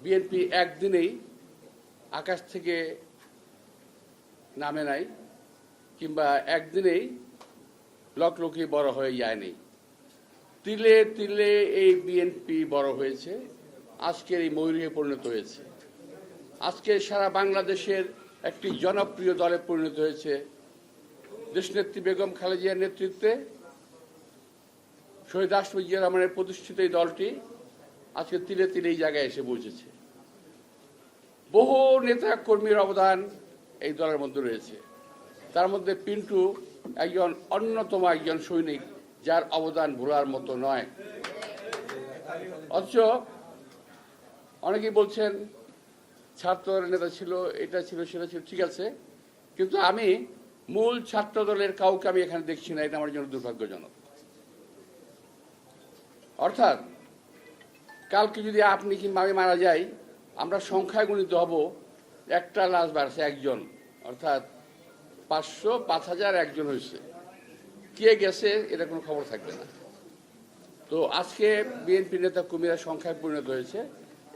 BNP একদিনেই আকাশ থেকে নামে নাই, কিংবা একদিনেই লকলকি বড় হয়ে যায়নি। তিলে তিলে এই বিএনপি বড় হয়েছে, আজকের এই ময়ূরে পরিণত হয়েছে। আজকে সারা বাংলাদেশের একটি জনপ্রিয় দলে পরিণত হয়েছে। দেশনেত্রী বেগম খালেদা জিয়ার নেতৃত্বে শহীদ রাষ্ট্রপতি জিয়া রহমানের প্রতিষ্ঠিত এই দলটি আজকে তিলে তিলে এই জায়গায় এসে পৌঁছেছে। বহু নেতা কর্মীর অবদান এই দলের মধ্যে রয়েছে। তার মধ্যে পিন্টু একজন অন্যতম একজন সৈনিক, যার অবদান ভোলার মতো নয়। অথচ অনেকেই বলছেন ছাত্র নেতা ছিল, এটা ছিল, সেটা ছিল, ঠিক আছে, কিন্তু আমি মূল ছাত্র দলের কাউকে আমি এখানে দেখছি না। এটা আমার জন্য দুর্ভাগ্যজনক। অর্থাৎ কালকে যদি আপনি কিংবা আমি মারা যাই, আমরা সংখ্যায় গণিত হব, একটা লাশ বাড়ছে একজন, অর্থাৎ 500, 5000 একজন হয়েছে, কে গেছে এটা কোনো খবর থাকবে না। তো আজকে বিএনপি নেতা কর্মীরা সংখ্যায় পরিণত হয়েছে,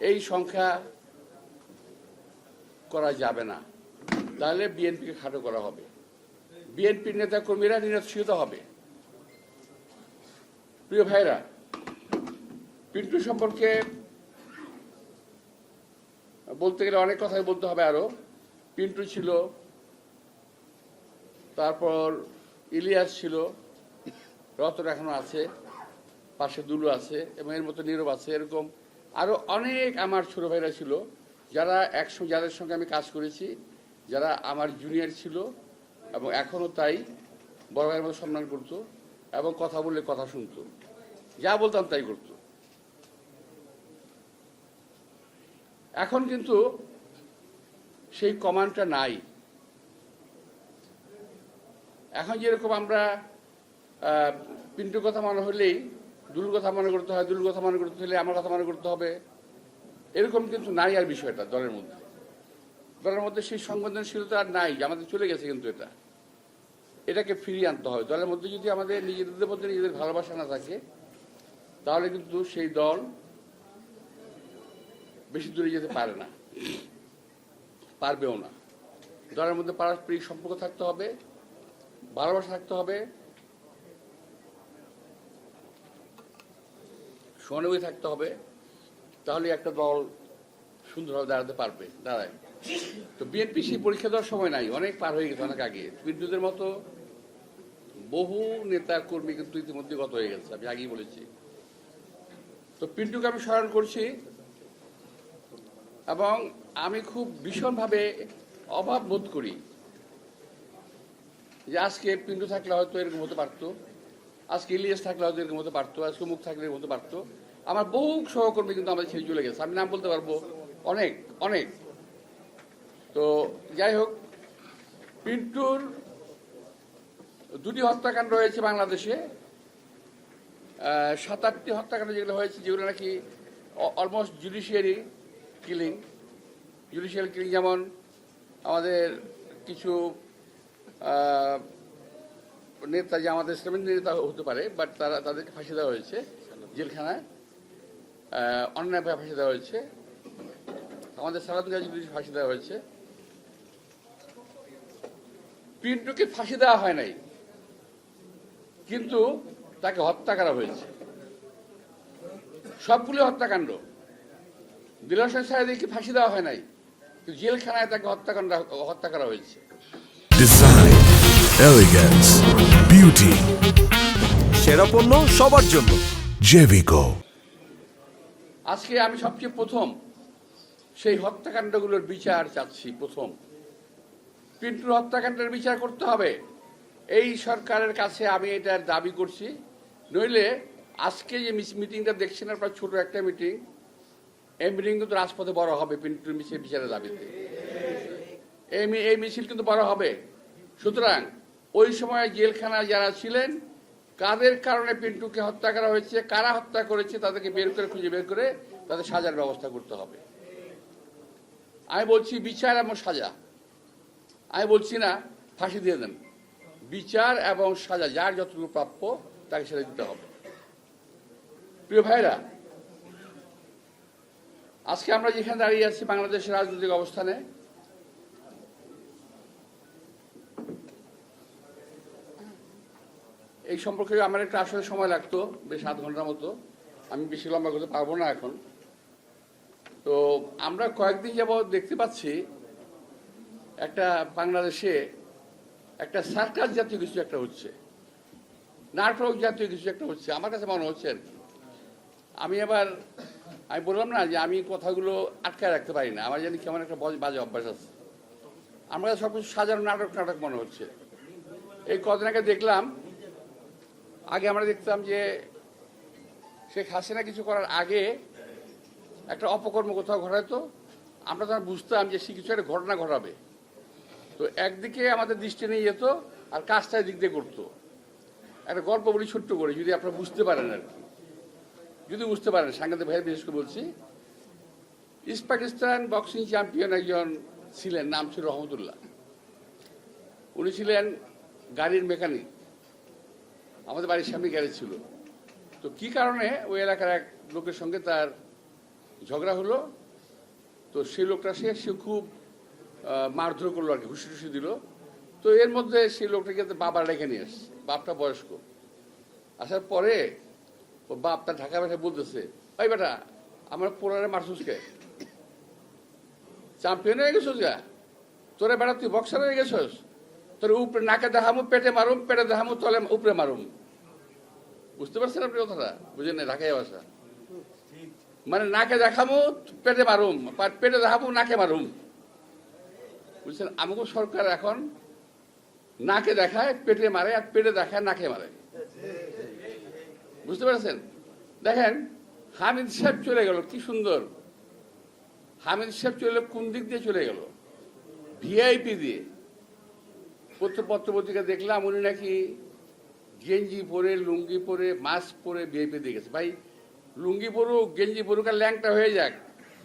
এই সংখ্যা করা যাবে না, তাহলে বিএনপিকে খাটো করা হবে। বিএনপির নেতা কর্মীরা নিরস্ত্রিত হবে। প্রিয় ভাইরা, পিন্টু সম্পর্কে বলতে গেলে অনেক কথাই বলতে হবে। আরো পিন্টু ছিল, তারপর ইলিয়াস ছিল, রতন এখনো আছে, পাশে দুলু আছে, এবং এর মতো নীরব আছে। এরকম আরো অনেক আমার ছোট ভাইরা ছিল, যারা একসঙ্গে, যাদের সঙ্গে আমি কাজ করেছি, যারা আমার জুনিয়র ছিল এবং এখনো তাই, বড় ভাইয়ের মতো সম্মান করতো এবং কথা বললে কথা শুনতো, যা বলতাম তাই করতো। এখন কিন্তু সেই কমান্ডটা নাই। এখন যেরকম আমরা পিন্টুর কথা মনে হলেই দুলুর কথা মনে করতে হয়, দুলুর কথা মনে করতে হলে আমার কথা মনে করতে হবে, এরকম কিন্তু নাই আর বিষয়টা দলের মধ্যে। দলের মধ্যে সেই সংবেদনশীলতা আর নাই, আমাদের চলে গেছে। কিন্তু এটাকে ফিরিয়ে আনতে হবে। দলের মধ্যে যদি আমাদের নিজেদের মধ্যে নিজেদের ভালোবাসা না থাকে, তাহলে কিন্তু সেই দল বেশি দূরে যেতে পারে না, পারবেও না। দলের মধ্যে পারস্পরিক সম্পর্ক থাকতে হবে, ভালোবাসা থাকতে হবে, সহানুভূতি থাকতে হবে, তাহলে একটা দল সুন্দরভাবে দাঁড়ায়। তো বিএনপি সেই পরীক্ষা দেওয়ার সময় নাই, অনেক পার হয়ে গেছে, অনেক আগে। পিন্টুদের মতো বহু নেতা কর্মী কিন্তু ইতিমধ্যে গত হয়ে গেছে, আমি আগেই বলেছি। তো পিন্টুকে আমি স্মরণ করছি, এবং আমি খুব ভীষণভাবে অভাব বোধ করি যে আজকে পিন্টু থাকলে হয়তো এরকম হতে পারতো, আজকে ইলিয়াস থাকলে হয়তো এরকম হতে পারতো, আজকে মুখ থাকলে এরকম হতে পারতো। আমার বহু সহকর্মী কিন্তু আমাদের ছেড়ে চলে গেছে, আমি নাম বলতে পারবো, অনেক অনেক। তো যাই হোক, পিন্টুর 2টি হত্যাকাণ্ড হয়েছে বাংলাদেশে, 7-8টি হত্যাকাণ্ড যেগুলো হয়েছে, যেগুলো নাকি অলমোস্ট জুডিশিয়াল কিলিং। যেমন আমাদের কিছু নেতা, যে আমাদের ইসলামিক নেতা হতে পারে, বাট তাদেরকে ফাঁসি দেওয়া হয়েছে জেলখানায়, অন্যায়ভাবে ফাঁসি দেওয়া হয়েছে। আমাদের সালাদ গাজী ফাঁসি দেওয়া হয়েছে। পিন্টুকে ফাঁসি দেওয়া হয় নাই, কিন্তু তাকে হত্যা করা হয়েছে। সবগুলো হত্যাকাণ্ড। দিলওয়ার হোসেন সাঈদীকে ফাঁসি দেওয়া হয় নাই, কিন্তু জেলখানায় তাকে হত্যা করা হয়েছে। ডিজাইন, এলিগেন্স, বিউটি, সেরা পণ্য সবার জন্য জেভিকো। আজকে আমি সবচেয়ে প্রথম সেই হত্যাকাণ্ডগুলোর বিচার চাচ্ছি। প্রথম পিন্টুর হত্যাকাণ্ডের বিচার করতে হবে, এই সরকারের কাছে আমি এটার দাবি করছি। নইলে আজকে যে মিটিংটা দেখছেন আপনার, ছোট একটা মিটিং, এই মিটিং কিন্তু রাজপথে বড় হবে পিন্টুর বিচারের দাবিতে। এই মিছিল কিন্তু বড় হবে। সুতরাং ওই সময় জেলখানায় যারা ছিলেন, কাদের কারণে পিন্টুকে হত্যা করা হয়েছে, কারা হত্যা করেছে, তাদেরকে খুঁজে বের করে তাদের সাজার ব্যবস্থা করতে হবে। আমি বলছি বিচার এবং সাজা, আমি বলছি না ফাঁসি দিয়ে দেন। বিচার এবং সাজা, যার যতটুকু প্রাপ্য তাকে সেটা দিতে হবে। প্রিয় ভাইরা, আজকে আমরা যেখানে দাঁড়িয়ে আছি বাংলাদেশের রাজনৈতিক অবস্থানে, এই সম্পর্কে আমার একটা আসলে সময় লাগতো, বেশ 7 ঘন্টার মতো। আমি বেশি লম্বা করতে পারবো না এখন। তো আমরা কয়েকদিন যাবৎ দেখতে পাচ্ছি একটা বাংলাদেশে একটা সার্কাস জাতীয় কিছু একটা হচ্ছে, নাটক জাতীয় কিছু একটা হচ্ছে, আমার কাছে মনে হচ্ছে আর কি। আমি বললাম না যে আমি কথাগুলো আটকায় রাখতে পারি না, আমার জানি কেমন একটা বাজে অভ্যাস আছে। আমার কাছে সবকিছু সাজানো নাটক মনে হচ্ছে। এই কদিন আগে দেখলাম, আগে আমরা দেখতাম যে শেখ হাসিনা কিছু করার আগে একটা অপকর্ম কোথাও ঘটাইতো, আমরা তখন বুঝতাম যে সে কিছু একটা ঘটনা ঘটাবে। তো একদিকে আমাদের দৃষ্টি নিয়ে যেত আর কাজটা দিক দিয়ে করতো। একটা গল্প বলি ছোট্ট করে, যদি আপনারা বুঝতে পারেন আর কি, যদি বুঝতে পারেন, সাংবাদিক ভাইয়ের বিশেষ করে বলছি। ইস্ট পাকিস্তান বক্সিং চ্যাম্পিয়ন একজন ছিলেন, নাম ছিল রহমতুল্লাহ। উনি ছিলেন গাড়ির মেকানিক, আমাদের বাড়ির সামনে গ্যারেজ ছিল। তো কি কারণে ওই এলাকার এক লোকের সঙ্গে তার ঝগড়া হলো। তো সেই লোকটা সে খুব মারধর করলো আর কি, ঘুষি টুসি দিল। তো এর মধ্যে সেই লোকটাকে বাবা ডেকে নিয়ে আসছে, বাপটা বয়স্ক। আসার পরে ও বাপ তার ঢাকা বেঠা বলতেছে, ওই বেটা আমার পোলারে মারছুসকে, চ্যাম্পিয়ন হয়ে গেছিস গা, তোরা বেটা তুই বক্সার হয়ে গেছিস, তোর উপরে নাকে দেখামু, পেটে মারুম, পেটে দেখামু, তলে উপরে মারুম। বুঝতে পারছেন আপনি কথাটা? বুঝেন না ঢাকায় ভাষা? মানে নাকে দেখামু, পেটে মারুম, পেটে দেখামু, নাকে মারুম। বুঝছেন? আমাকে সরকার এখন নাকে দেখায়, পেটে মারে, আর পেটে দেখায়, নাকে মারে। বুঝতে পারছেন? দেখেন হামিদ সাহেব চলে গেল, কি সুন্দর। হামিদ সাহেব চলে কোন দিক দিয়ে চলে গেল? ভিআইপি দিয়ে। পত্রপত্রিকা দেখলাম উনি নাকি গেঞ্জি পরে, লুঙ্গি পরে, মাস্ক পরে ভিআইপি দিয়ে গেছে। ভাই লুঙ্গি পরুক, গেঞ্জি পরুক, আর ল্যাংটা হয়ে যাক,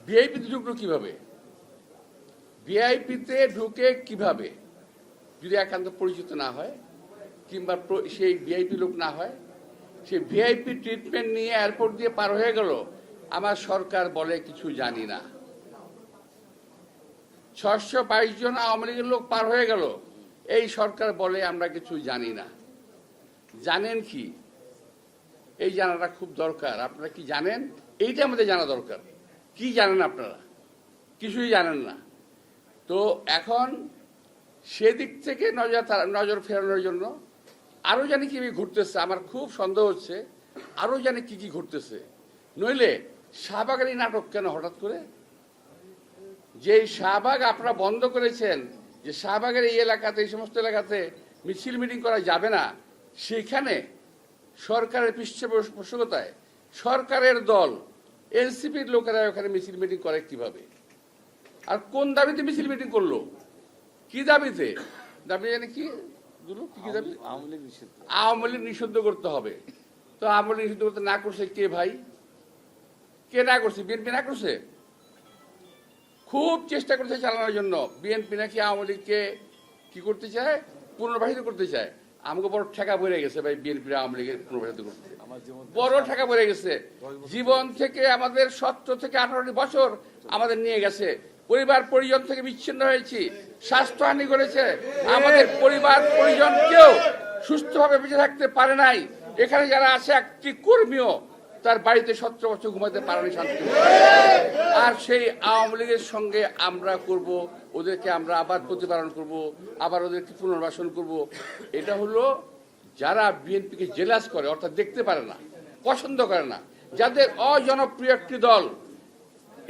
ভিআইপিতে ঢুকলো কিভাবে? ভিআইপিতে ঢুকে কিভাবে? যদি একান্ত পরিচিত না হয়, কিংবা সেই ভিআইপি লোক না হয়, সেই ভিআইপি ট্রিটমেন্ট নিয়ে এয়ারপোর্ট দিয়ে পার হয়ে গেল। আমার সরকার বলে কিছু জানি না। 622 জন আওয়ামী লীগের লোক পার হয়ে গেল, এই সরকার বলে আমরা কিছু জানি না। জানেন কি? এই জানাটা খুব দরকার। আপনারা কি জানেন? এইটা আমাদের জানা দরকার। কি জানেন আপনারা? কিছুই জানেন না। তো এখন সেদিক থেকে নজর ফেরানোর জন্য আরো জানি কি ঘুরতেছে, আমার খুব সন্দেহ হচ্ছে আরো জানি কি ঘুরতেছে। নইলে শাহবাগের এই নাটক কেন হঠাৎ করে? যে শাহবাগ আপনারা বন্ধ করেছেন, যে শাহবাগের এই এলাকাতে, এই সমস্ত এলাকাতে মিছিল মিটিং করা যাবে না, সেখানে সরকারের পৃষ্ঠপোষকতায় সরকারের দল এনসিপির লোকেরা ওখানে মিছিল মিটিং করে কিভাবে? আর কোন দাবিতে মিছিল মিটিং করলো? কি দাবিতে? দাবি জানি কি দাবি? আওয়ামী লীগ নিষিদ্ধ করতে হবে। তো আওয়ামী লীগ নিষিদ্ধ করতে না করছে কে ভাই? কে না করছে? বিএনপি না করছে? খুব চেষ্টা করছে চালানোর জন্য। বিএনপি নাকি আওয়ামী লীগকে কি করতে চায়? পুনর্বাসিত করতে চায়। আমাকে বড় ঠেকা পড়ে গেছে ভাই, বিএনপি আওয়ামী লীগের পুনর্বাসিত করতে বড় ঠেকা পড়ে গেছে। জীবন থেকে আমাদের 17 থেকে 18 বছর আমাদের নিয়ে গেছে, পরিবার পরিজন থেকে বিচ্ছিন্ন হয়েছি, স্বাস্থ্যহানি করেছে, আমাদের পরিবার পরিজন কেউ সুস্থভাবে বেঁচে থাকতে পারে নাই। এখানে যারা আছে, একটি কর্মীও তার বাড়িতে 17 বছর ঘুমাতে পারেনি শান্তি। আর সেই আওয়ামী লীগের সঙ্গে আমরা করব, ওদেরকে আমরা আবার প্রতিপালন করব, আবার ওদেরকে পুনর্বাসন করব। এটা হলো যারা বিএনপিকে জেলাস করে, অর্থাৎ দেখতে পারে না, পছন্দ করে না, যাদের অজনপ্রিয় একটি দল,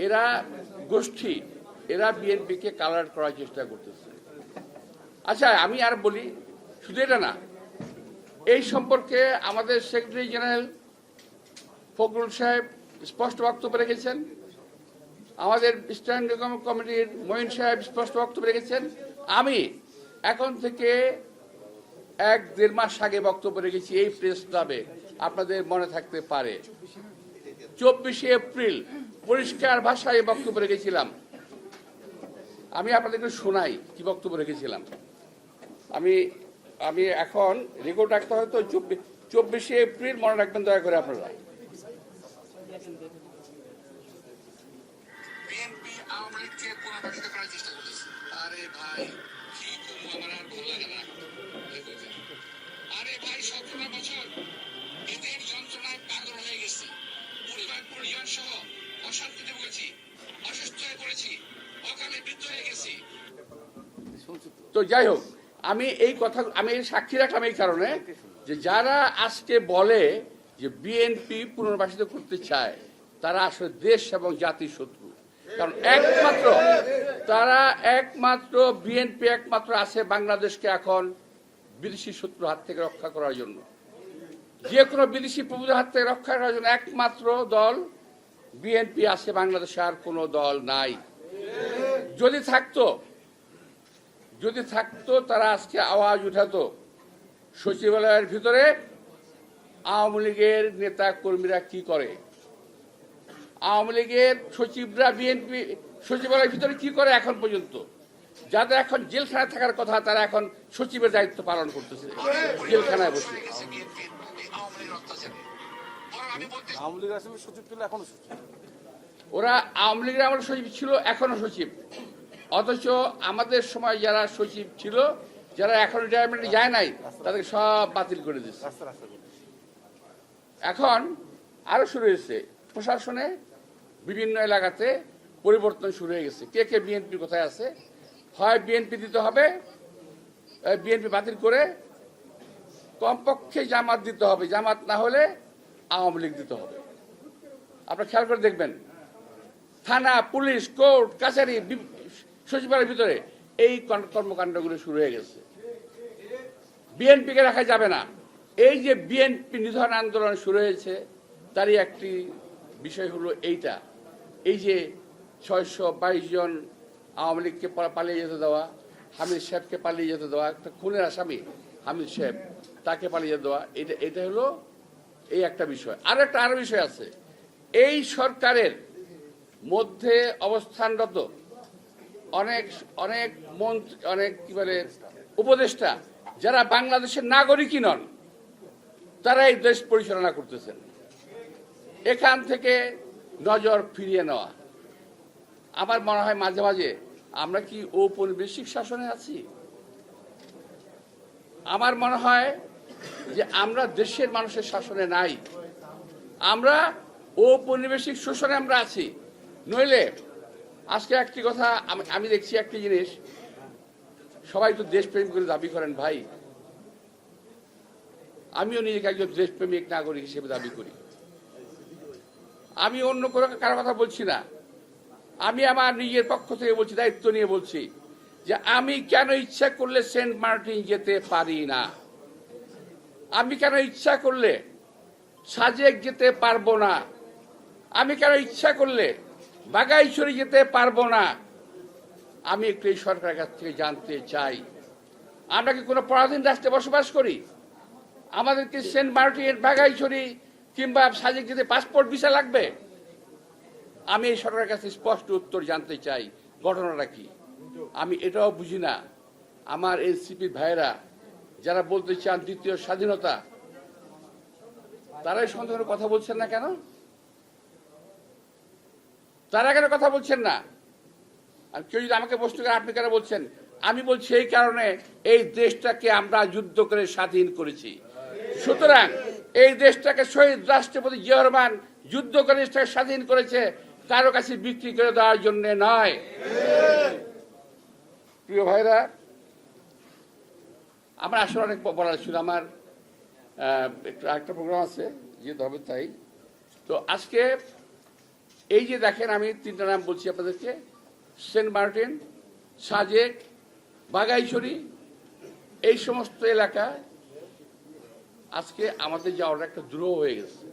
এরা গোষ্ঠী, এরা বিএনপিকে কালার করার চেষ্টা করতেছে। আচ্ছা আমি আর বলি, শুধু এটা না, এই সম্পর্কে আমাদের সেক্রেটারি জেনারেল ফখরুল সাহেব স্পষ্ট বক্তব্য রেখেছেন, আমাদের স্ট্যান্ডিং কমিটির মঈন সাহেব স্পষ্ট বক্তব্য রেখেছেন। আমি এখন থেকে 1-1.5 মাস আগে বক্তব্য রেখেছি এই প্রেস ক্লাবে, আপনাদের মনে থাকতে পারে। 24 এপ্রিল পরিষ্কার ভাষায় বক্তব্য রেখেছিলাম। আমি আপনাদেরকে শোনাই কি বক্তব্য রেখেছিলাম। আমি এখন রেকর্ড রাখতে হয়তো 24 এপ্রিল মনে রাখবেন দয়া করে আপনারা। আওয়ামী লীগকে পুনর্বাসিত করার চেষ্টা করতেছে। আরে ভাই কি করবো, আমার আর ভালো লাগে না। আরে ভাই 17 বছর এদের যন্ত্রণায় পাগল হয়ে গেছি, পরিবার সহ অশান্তিতে ভুগেছি, অসুস্থ হয়ে পড়েছি, অকালে বৃদ্ধ হয়ে গেছি। তো যাই হোক, আমি এই কথা আমি সাক্ষী রাখলাম এই কারণে যে যারা আজকে বলে যে বিএনপি পুনর্বাসিত করতে চায় তারা আসলে দেশ এবং জাতির শত্রু। কারণ একমাত্র বিএনপি একমাত্র আছে বাংলাদেশকে এখন বিদেশি শত্রুর হাত থেকে রক্ষা করার জন্য। যে কোনো বিদেশি প্রভুদের হাত থেকে রক্ষা করার জন্য একমাত্র দল বিএনপি আছে, বাংলাদেশে আর কোনো দল নাই। যদি থাকতো তারা আজকে আওয়াজ উঠাতো সচিবালয়ের ভিতরে আওয়ামী লীগের নেতা কর্মীরা কি করে, আওয়ামী লীগের সচিবরা বিএনপি সচিবালয়ের ভিতরে কি করে। এখন পর্যন্ত যাদের এখন জেলখানায় থাকার কথা তারা এখন সচিবের দায়িত্ব পালন করতেছে জেলখানায় বসে। ওরা আওয়ামী লীগের আমার সচিব ছিল, এখনো সচিব, অথচ আমাদের সময় যারা সচিব ছিল, যারা এখন রিটায়ারমেন্টে যায় নাই, তাদেরকে সব বাতিল করে দিচ্ছে। এখন আরো শুরু হয়েছে প্রশাসনে, বিভিন্ন এলাকাতে পরিবর্তন শুরু হয়ে গেছে। কে বিএনপি কোথায় আছে, হয় বিএনপি দিতে হবে, বিএনপি বাতিল করে কমপক্ষে জামাত দিতে হবে, জামাত না হলে আওয়ামী লীগ দিতে হবে। আপনারা খেয়াল করে দেখবেন, থানা, পুলিশ, কোর্ট, কাছারি, সচিবালয়ের ভিতরে এই কর্মকাণ্ডগুলো শুরু হয়ে গেছে। বিএনপিকে রাখা যাবে না। এই যে বিএনপি নিধন আন্দোলন শুরু হয়েছে তারই একটি বিষয় হলো এইটা, এই যে 622 জন আওয়ামী লীগকে পালিয়ে যেতে দেওয়া, হামিদ সাহেবকে পালিয়ে যেতে দেওয়া, একটা খুনের আসামি হামিদ সাহেব, তাকে পালিয়ে যেতে দেওয়া, এটা হলো এই একটা বিষয়। আরো বিষয় আছে, এই সরকারের মধ্যে অবস্থানরত অনেক কি বলে উপদেষ্টা যারা বাংলাদেশের নাগরিকই নন, তারা এই দেশ পরিচালনা করতেছেন। এখান থেকে নজর ফিরিয়ে নেওয়া। আমার মনে হয় মাঝে মাঝে আমরা কি ঔপনিবেশিক শাসনে আছি? আমার মনে হয় যে আমরা দেশের মানুষের শাসনে নাই, আমরা ঔপনিবেশিক শোষণে আমরা আছি। নইলে আজকে একটি কথা আমি দেখছি, একটি জিনিস, সবাই তো দেশপ্রেম করে দাবি করেন ভাই, আমিও নিজেকে একজন দেশপ্রেমিক নাগরিক হিসেবে দাবি করি। আমি অন্য কারো কথা বলছি না, আমি আমার নিজের পক্ষ থেকে বলছি, দায়িত্ব নিয়ে বলছি যে আমি কেন ইচ্ছা করলে সেন্ট মার্টিন যেতে পারি না, আমি কেন ইচ্ছা করলে সাজেক যেতে পারবো না, আমি কেন ইচ্ছা করলে বাগাইছড়ি যেতে পারবো না। আমি একটু এই সরকারের কাছ থেকে জানতে চাই, আমরা কি কোনো পরাধীন রাষ্ট্রে বসবাস করি? আমাদেরকে সেন্ট মার্টিন, বাগাইছড়ি কিংবা সাজেক যেতে পাসপোর্ট ভিসা লাগবে? আমি এই সরকারের কাছে স্পষ্ট উত্তর জানতে চাই, ঘটনাটা কি। আমি এটাও বুঝি না, আমার এনসিপি ভাইয়েরা যারা বলতে চান দ্বিতীয় স্বাধীনতা, তারাই সন্দেহের কথা বলছেন না কেন? তারা কেন কথা বলছেন না? আর কেউ যদি আমাকে প্রশ্ন করে আপনি কেন বলছেন, আমি বলছি এই কারণে এই দেশটাকে আমরা যুদ্ধ করে স্বাধীন করেছি। সুতরাং এই দেশটাকে শহীদ রাষ্ট্রপতি জিয়া রহমান যুদ্ধ করে দেশটাকে স্বাধীন করেছে, কারো কাছে বিক্রি করে দেওয়ার জন্য নয়। প্রিয় ভাইরা, আমার আসলে অনেক বলার ছিল, আমার একটা প্রোগ্রাম আছে যেতে হবে, তাই তো আজকে এই যে দেখেন, আমি তিনটা নাম বলছি আপনাদেরকে, সেন্ট মার্টিন, সাজেক, বাগাইছড়ি, এই সমস্ত এলাকা আজকে আমাদের যাওয়ার একটা দ্রোহ হয়ে গেছে।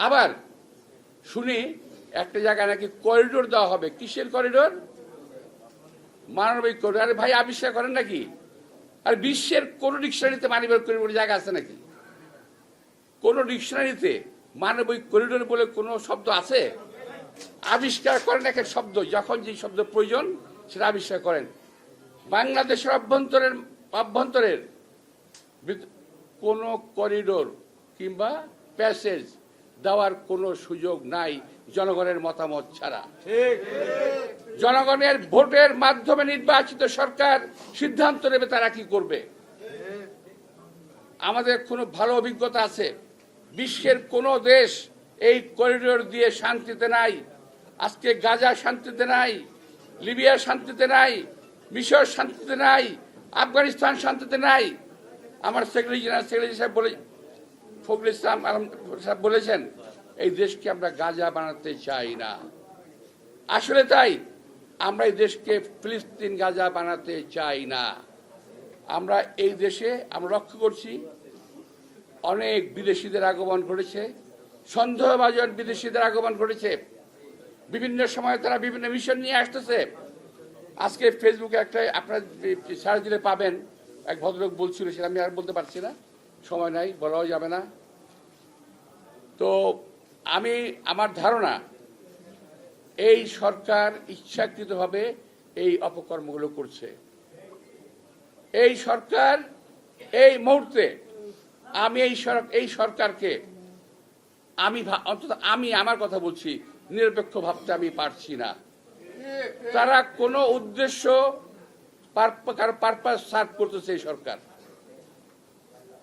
আবার শুনি একটা জায়গায় নাকি করিডোর দেওয়া হবে। কিসের করিডোর? মানবিক করিডোর। আরে ভাই, আবিষ্কার করেন নাকি? আর বিশ্বের কোন ডিকশনারিতে মানবিক করিডোর জায়গা আছে নাকি? কোন ডিকশনারিতে মানবিক করিডোর বলে কোনো শব্দ আছে? আবিষ্কার করেন একটা শব্দ, যখন যে শব্দ প্রয়োজন সেটা আবিষ্কার করেন। বাংলাদেশের অভ্যন্তরের কোনো করিডোর কিংবা প্যাসেজ দেওয়ার কোনো সুযোগ নাই জনগণের মতামত ছাড়া। জনগণের ভোটের মাধ্যমে নির্বাচিত সরকার সিদ্ধান্ত নেবে তারা কি করবে। আমাদের কোনো ভালো অভিজ্ঞতা আছে, বিশ্বের কোনো দেশ এই করিডোর দিয়ে শান্তিতে নাই। আজকে গাজা শান্তিতে নাই, লিবিয়া শান্তিতে নাই, মিশর শান্তিতে নাই, আফগানিস্তান শান্তিতে নাই। আমার সেক্রেটারি সাহেব ফখরুল ইসলাম সাহেব বলেছেন এই দেশকে আমরা গাজা বানাতে চাই না। আসলে তাই, আমরা এই দেশকে ফিলিস্তিন গাজা বানাতে চাই না। আমরা এই দেশে আমরা লক্ষ্য করছি অনেক বিদেশিদের আগমন ঘটেছে, সন্দেহভাজন বিদেশিদের আগমন ঘটেছে। বিভিন্ন সময় তারা বিভিন্ন মিশন নিয়ে আসতেছে। আজকে ফেসবুকে একটা আপনার সার্চ দিলে পাবেন, এক ভদ্রলোক বলছিল, সেটা আমি আর বলতে পারছি না, সময় নাই, বলাও যাবে না। তো আমার ধারণা এই সরকার ইচ্ছাকৃতভাবে এই অপকর্মগুলো করছে। এই সরকার এই মুহূর্তে আমি এই সরকারকে অন্তত আমি আমার কথা বলছি, নিরপেক্ষ ভাবতে আমি পারছি না। তারা কোনো উদ্দেশ্য পারপাস সার্ভ করতেছে।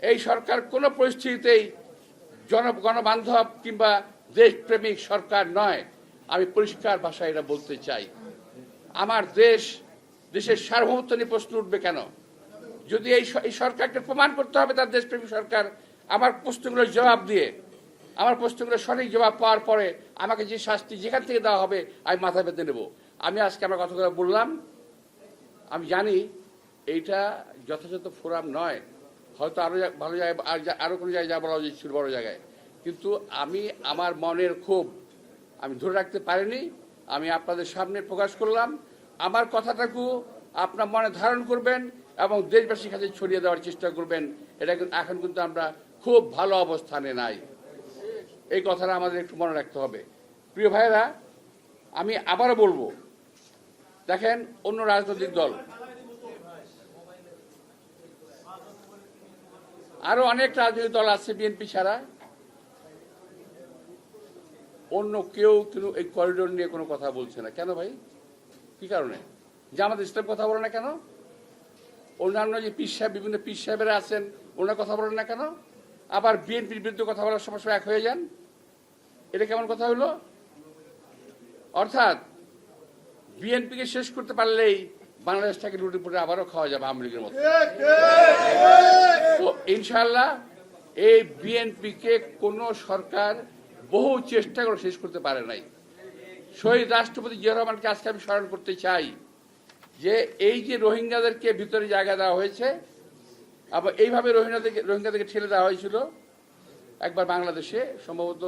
এই সরকার কোনো পরিস্থিতিতেই গণবান্ধব কিংবা দেশপ্রেমিক সরকার নয়। আমি পরিষ্কার ভাষায় এটা বলতে চাই। আমার দেশের সার্বভৌমত্ব নিয়ে প্রশ্ন উঠবে কেন? যদি এই সরকারকে প্রমাণ করতে হবে তার দেশপ্রেমিক সরকার, আমার প্রশ্নগুলোর জবাব দিয়ে, আমার প্রশ্নগুলোর সঠিক জবাব পাওয়ার পরে আমাকে যে শাস্তি যেখান থেকে দেওয়া হবে আমি মাথা পেতে নেব। আমি আজকে আমার কথাগুলো বললাম, আমি জানি এইটা যথাযথ ফোরাম নয়, হয়তো আরো ভালো জায়গায় আরো কোনো জায়গায় যা বলা উচিত ছিল বড় জায়গায়, কিন্তু আমি আমার মনের ক্ষোভ আমি ধরে রাখতে পারিনি। আমি আপনাদের সামনে প্রকাশ করলাম। আমার কথাটাকে আপনার মনে ধারণ করবেন এবং দেশবাসীর কাছে ছড়িয়ে দেওয়ার চেষ্টা করবেন। এটা এখন কিন্তু আমরা খুব ভালো অবস্থানে নাই, এই কথাটা আমাদের একটু মনে রাখতে হবে। প্রিয় ভাইয়েরা, আমি আবারও বলবো, দেখেন অন্য রাজনৈতিক দল, আরো অনেক রাজনৈতিক দল আছে বিএনপি ছাড়া, অন্য কেউ কিন্তু এই করিডোর নিয়ে কোনো কথা বলছে না। কেন ভাই? কি কারণে? জামাত ইসলাম কথা বলে না কেন? অন্যান্য যে বিভিন্ন পীর সাহেবেরা আছেন ওনারা কথা বলেন না কেন? আবার বিএনপির বিরুদ্ধে কথা বলার সময় এক হয়ে যান। এটা কেমন কথা হলো? অর্থাৎ বিএনপিকে শেষ করতে পারলেই বাংলাদেশটাকে লুটে পুটে আবারও খাওয়া যাবে আওয়ামী লীগের মতো। তো ইনশাআল্লাহ এই বিএনপিকে কোন সরকার বহু চেষ্টা করে শেষ করতে পারে নাই। শহীদ রাষ্ট্রপতি জিয়া রহমানকে আজকে আমি স্মরণ করতে চাই যে এই যে রোহিঙ্গাদেরকে ভিতরে জায়গা দেওয়া হয়েছে, আবার এইভাবে রোহিঙ্গাদেরকে ঠেলে দেওয়া হয়েছিল একবার বাংলাদেশে, সম্ভবত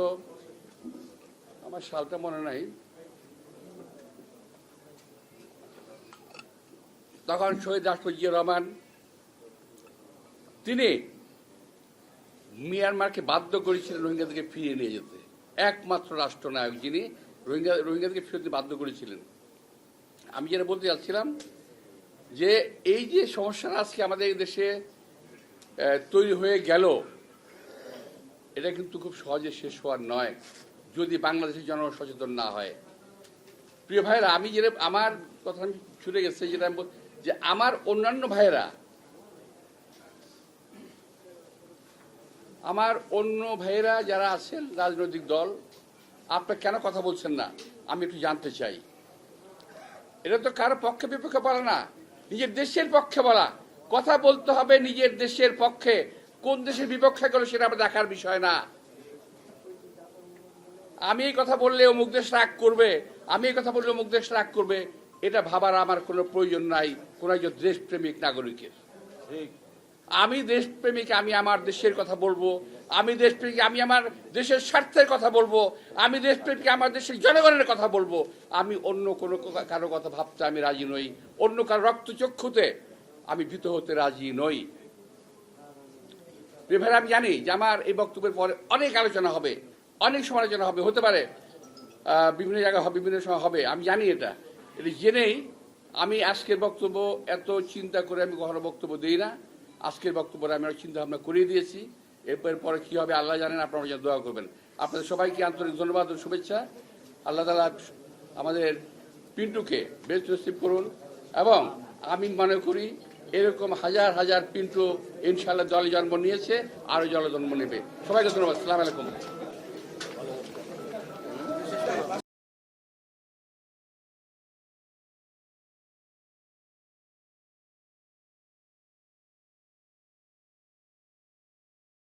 আমার সালটা মনে নাই, তখন শহীদ রাষ্ট্রপতি জিয়া রহমান তিনি মিয়ানমারকে বাধ্য করেছিলেন রোহিঙ্গাদেরকে ফিরিয়ে নিয়ে যেতে। একমাত্র রাষ্ট্রনায়ক যিনি রোহিঙ্গাদেরকে ফিরতে বাধ্য করেছিলেন। আমি যেটা বলতে চাচ্ছিলাম যে এই যে সমস্যাটা আজকে আমাদের দেশে তৈরি হয়ে গেল, এটা কিন্তু খুব সহজে শেষ হওয়ার নয় যদি বাংলাদেশের জনগণ সচেতন না হয়। প্রিয় ভাইয়েরা, আমি যেটা আমার কথা আমি ছুটে গেছে, যেটা যে আমার অন্যান্য ভাইয়েরা, আমার অন্য ভাইয়েরা যারা আছেন রাজনৈতিক দল, আপনারা কেন কথা বলছেন না আমি একটু জানতে চাই। এটা তো কারো পক্ষে বিপক্ষে বলা না, নিজের দেশের পক্ষে বলা। কথা বলতে হবে নিজের দেশের পক্ষে, কোন দেশের বিপক্ষে গেল সেটা আমরা দেখার বিষয় না। আমি এই কথা বললে অমুক দেশ রাগ করবে, আমি এই কথা বললে অমুক দেশ রাগ করবে, এটা ভাবার আমার কোনো প্রয়োজন নাই কোন একজন দেশপ্রেমিক নাগরিকের। আমি দেশপ্রেমিক, আমি আমার দেশের কথা বলবো, আমি দেশপ্রেমিক, আমি আমার দেশের স্বার্থের কথা বলবো, আমি দেশপ্রেমিক, আমার দেশের জনগণের কথা বলবো। আমি অন্য কোনো কারো কথা ভাবতে আমি রাজি নই, অন্য কারো রক্তচক্ষুতে আমি ভীত হতে রাজি নই। ভাইরা, আমি জানি যে আমার এই বক্তব্যের পরে অনেক আলোচনা হবে, অনেক সমালোচনা হবে, হতে পারে বিভিন্ন জায়গায় হবে, বিভিন্ন সময় হবে, আমি জানি। এটা জেনেই আমি আজকের বক্তব্য এত চিন্তা করে আমি কখনো বক্তব্য দিই না। আজকের বক্তব্যে আমি চিন্তা ভাবনা করিয়ে দিয়েছি, এরপর পরে কি হবে আল্লাহ জানেন, আপনারা যেন দোয়া করবেন। আপনাদের সবাইকে আন্তরিক ধন্যবাদ ও শুভেচ্ছা। আল্লাহ তাআলা আমাদের পিন্টুকে বেস্ট নসিব করুন। এবং আমি মনে করি এরকম হাজার হাজার পিন্টু ইনশাআল্লাহ দলে জন্ম নিয়েছে, আরও জলে জন্ম নেবে। সবাইকে ধন্যবাদ। আসসালামু আলাইকুম।